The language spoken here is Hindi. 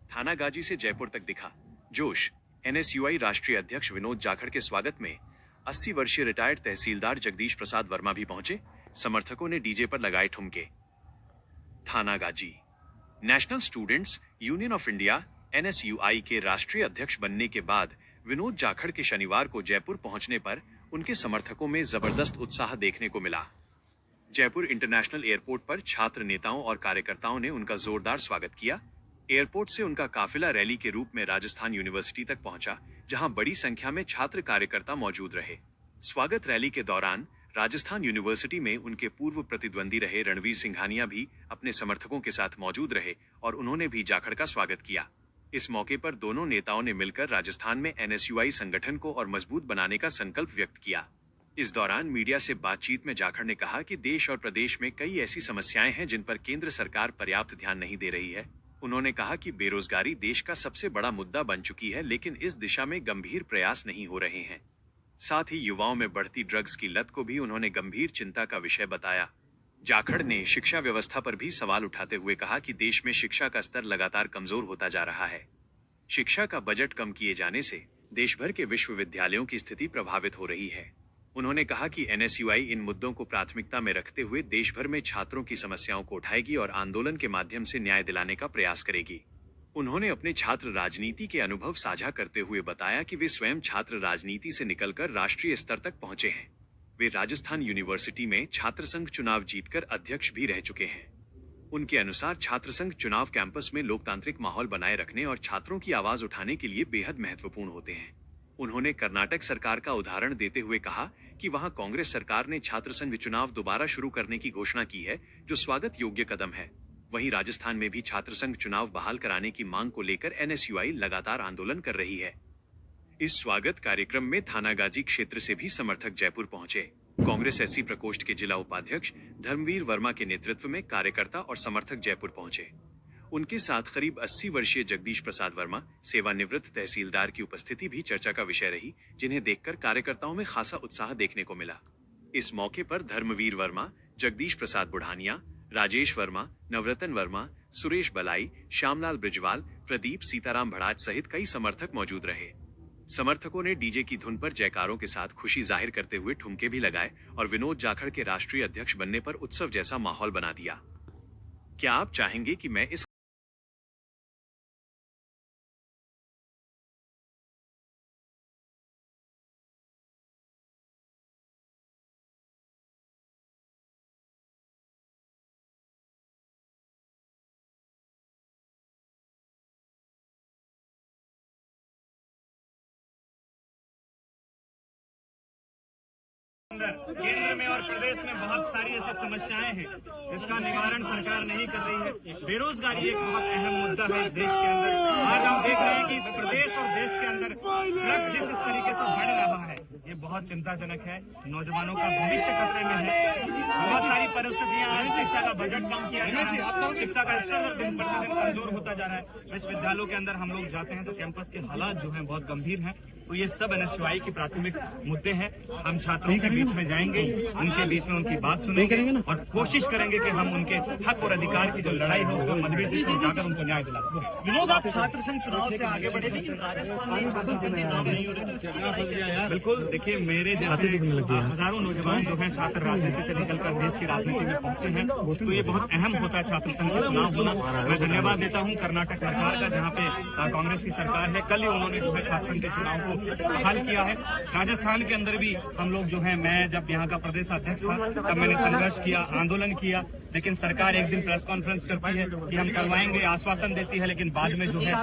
थानागाजी से जयपुर तक दिखा जोश। एनएसयूआई राष्ट्रीय अध्यक्ष विनोद जाखड़ के स्वागत में 80 वर्षीय रिटायर्ड तहसीलदार जगदीश प्रसाद वर्मा भी पहुंचे। समर्थकों ने डीजे पर लगाए ठुमके। Thanagazi National Students Union of India NSUI के राष्ट्रीय अध्यक्ष बनने के बाद विनोद जाखड़ के शनिवार को जयपुर पहुंचने पर उनके समर्थकों में जबरदस्त उत्साह देखने को मिला। जयपुर इंटरनेशनल एयरपोर्ट पर छात्र नेताओं और कार्यकर्ताओं ने उनका जोरदार स्वागत किया। एयरपोर्ट से उनका काफिला रैली के रूप में राजस्थान यूनिवर्सिटी तक पहुंचा, जहां बड़ी संख्या में छात्र कार्यकर्ता मौजूद रहे। स्वागत रैली के दौरान राजस्थान यूनिवर्सिटी में उनके पूर्व प्रतिद्वंदी रहे रणवीर सिंघानिया भी अपने समर्थकों के साथ मौजूद रहे और उन्होंने भी जाखड़ का स्वागत किया। इस मौके पर दोनों नेताओं ने मिलकर राजस्थान में एनएसयूआई संगठन को और मजबूत बनाने का संकल्प व्यक्त किया। इस दौरान मीडिया से बातचीत में जाखड़ ने कहा कि देश और प्रदेश में कई ऐसी समस्याएं हैं जिन पर केंद्र सरकार पर्याप्त ध्यान नहीं दे रही है। उन्होंने कहा कि बेरोजगारी देश का सबसे बड़ा मुद्दा बन चुकी है, लेकिन इस दिशा में गंभीर प्रयास नहीं हो रहे हैं। साथ ही युवाओं में बढ़ती ड्रग्स की लत को भी उन्होंने गंभीर चिंता का विषय बताया। जाखड़ ने शिक्षा व्यवस्था पर भी सवाल उठाते हुए कहा कि देश में शिक्षा का स्तर लगातार कमजोर होता जा रहा है। शिक्षा का बजट कम किए जाने से देश भर के विश्वविद्यालयों की स्थिति प्रभावित हो रही है। उन्होंने कहा कि एनएसयूआई इन मुद्दों को प्राथमिकता में रखते हुए देश भर में छात्रों की समस्याओं को उठाएगी और आंदोलन के माध्यम से न्याय दिलाने का प्रयास करेगी। उन्होंने अपने छात्र राजनीति के अनुभव साझा करते हुए बताया कि वे स्वयं छात्र राजनीति से निकलकर राष्ट्रीय स्तर तक पहुंचे हैं। वे राजस्थान यूनिवर्सिटी में छात्र संघ चुनाव जीतकर अध्यक्ष भी रह चुके हैं। उनके अनुसार छात्र संघ चुनाव कैंपस में लोकतांत्रिक माहौल बनाए रखने और छात्रों की आवाज उठाने के लिए बेहद महत्वपूर्ण होते हैं। उन्होंने कर्नाटक सरकार का उदाहरण देते हुए कहा कि वहां कांग्रेस सरकार ने छात्र संघ चुनाव दोबारा शुरू करने की घोषणा की है, जो स्वागत योग्य कदम है। वहीं राजस्थान में भी छात्र संघ चुनाव बहाल कराने की मांग को लेकर एनएसयूआई लगातार आंदोलन कर रही है। इस स्वागत कार्यक्रम में थानागाजी क्षेत्र से भी समर्थक जयपुर पहुंचे। कांग्रेस एससी प्रकोष्ठ के जिला उपाध्यक्ष धर्मवीर वर्मा के नेतृत्व में कार्यकर्ता और समर्थक जयपुर पहुंचे। उनके साथ करीब 80 वर्षीय जगदीश प्रसाद वर्मा, सेवानिवृत्त तहसीलदार की उपस्थिति भी चर्चा का विषय रही, जिन्हें देखकर कार्यकर्ताओं में खासा उत्साह देखने को मिला। इस मौके पर धर्मवीर वर्मा, जगदीश प्रसाद बुढ़ानिया, राजेश वर्मा, नवरतन वर्मा, सुरेश बलाई, श्यामलाल ब्रिजवाल, प्रदीप सीताराम भड़ाच सहित कई समर्थक मौजूद रहे। समर्थकों ने डीजे की धुन पर जयकारों के साथ खुशी जाहिर करते हुए ठुमके भी लगाए और विनोद जाखड़ के राष्ट्रीय अध्यक्ष बनने पर उत्सव जैसा माहौल बना दिया। क्या आप चाहेंगे कि मैं इस केंद्र में और प्रदेश में बहुत सारी ऐसी समस्याएं हैं जिसका निवारण सरकार नहीं कर रही है। बेरोजगारी एक बहुत अहम मुद्दा है इस देश के अंदर। आज हम देख रहे हैं कि प्रदेश और देश के अंदर ड्रग्स जिस तरीके से बढ़ रहा है, ये बहुत चिंताजनक है। नौजवानों का भविष्य खतरे में है। बहुत सारी परिस्थितियां हैं। शिक्षा का बजट कम किया जा रहा है, शिक्षा का स्तर दिन प्रतिदिन कमजोर होता जा रहा है। विश्वविद्यालयों के अंदर हम लोग जाते हैं तो कैंपस के हालात जो हैं बहुत गंभीर हैं। तो ये सब एनएसयूआई की प्राथमिक मुद्दे हैं। हम छात्रों के बीच में जाएंगे, उनके बीच में उनकी बात सुनेंगे और कोशिश करेंगे कि हम उनके हक और अधिकार की जो लड़ाई है उसको मजबूती से उठाकर उनको न्याय दिला सकें। विनोद, आप छात्र संघ चुनाव से आगे बढ़े, लेकिन राजस्थान में छात्र जल्दी चुनाव नहीं हो रहे। बिल्कुल, देखिए मेरे जैसे हजारों नौजवान जो हैं छात्र राजनीति से निकलकर देश की राजनीति में पहुंचे हैं, तो ये बहुत अहम होता है छात्र संघ का चुनाव होना। मैं धन्यवाद देता हूँ कर्नाटक सरकार का, जहाँ पे कांग्रेस की सरकार है। कल ही उन्होंने जो है छात्र संघ के चुनाव को बहाल किया है। राजस्थान के अंदर भी हम लोग जो है, मैं जब यहाँ का प्रदेश अध्यक्ष था तब मैंने संघर्ष किया, आंदोलन किया, लेकिन सरकार एक दिन प्रेस कॉन्फ्रेंस करती है कि हम करवाएंगे, आश्वासन देती है, लेकिन बाद में जो है